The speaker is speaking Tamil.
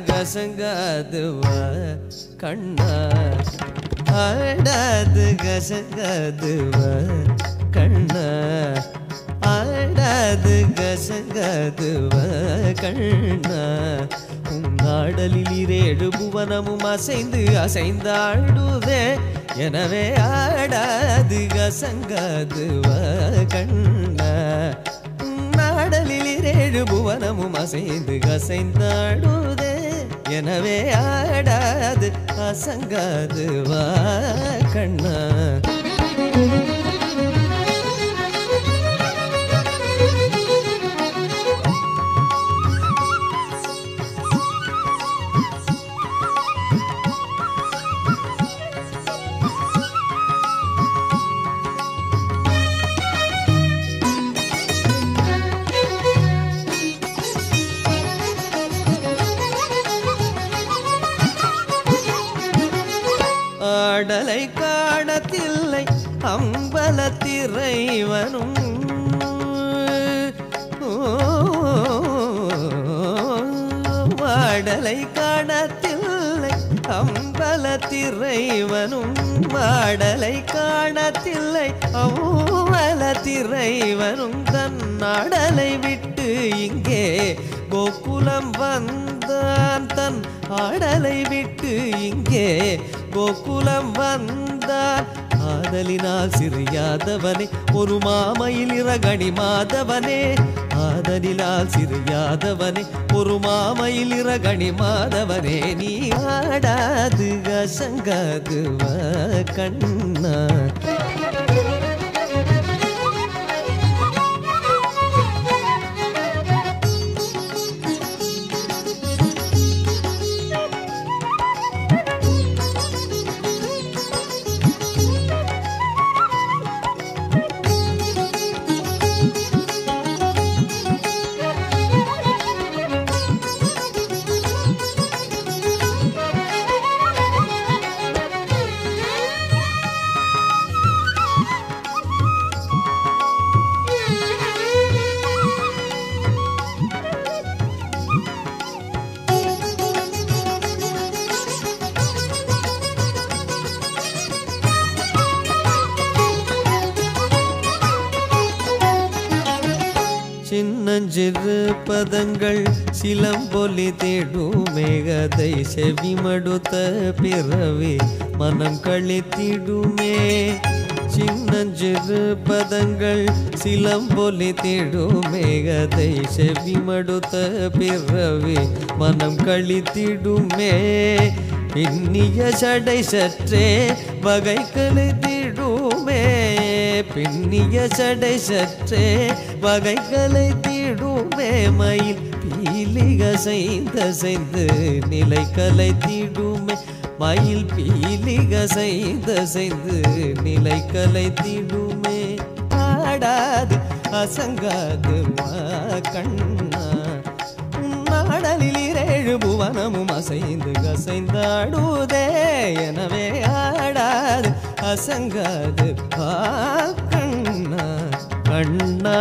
கசங்காதுவ கண்ணா ஆடாது கசங்காதுவ கண்ணா ஆடாது கசங்காதுவ கண்ணா உன்னாடலில் 7 புவனமும் அசைந்து அசைந்தாடுதே எனவே ஆடாது கசங்காதுவ கண்ணா நாடலில் 7 புவனமும் அசைந்து அசைந்தாடுதே எனவே ஆடாது அசங்காது வா கண்ணா ஆடலை காணத்தில்லை அம்பலத்திறைவனும் ஆடலை காணத்தில்லை அம்பலத்திறைவனும் ஆடலை காணத்தில்லை அம்பலத்திறைவனும் தன் ஆடலை விட்டு இங்கே கோகுலம் வந்தான் தன் ஆடலை விட்டு இங்கே கோகுலம் வந்தான் ஆதலினால் சிறியாதவனே ஒரு மாமையில் இரகணி மாதவனே ஆதலினால் சிறியாதவனே ஒரு மாமையில் இரகணி மாதவனே நீ ஆடாது அசங்காது வா கண்ணா சின்னஞ்சிறு பதங்கள் சிலம்பொலி தேடுமே கதை செவிமடுத்த பிறவி மனம் கழித்திடுமே சின்னஞ்சிறு பதங்கள் சிலம்பொலி தேடுமே கதை செவிமடுத்த பிறவி மனம் கழித்திடுமே பின்னிய சடை சற்றே வகை கழித்திடுமே பின்னிய சடை சற்றே வகைகளை தீடுமே மயில் பீலிக செய்து நிலை கலை தீடுமே மயில் பீலிக செய்து நிலை கலை தீடுமே ஆடாது அசங்காது வா கண்ணா நாடலில் 7 புவனமும் அசைந்து அசைந்தாடுதே எனவே ஆடாது அசங்காது வா கண்ணா கண்ணா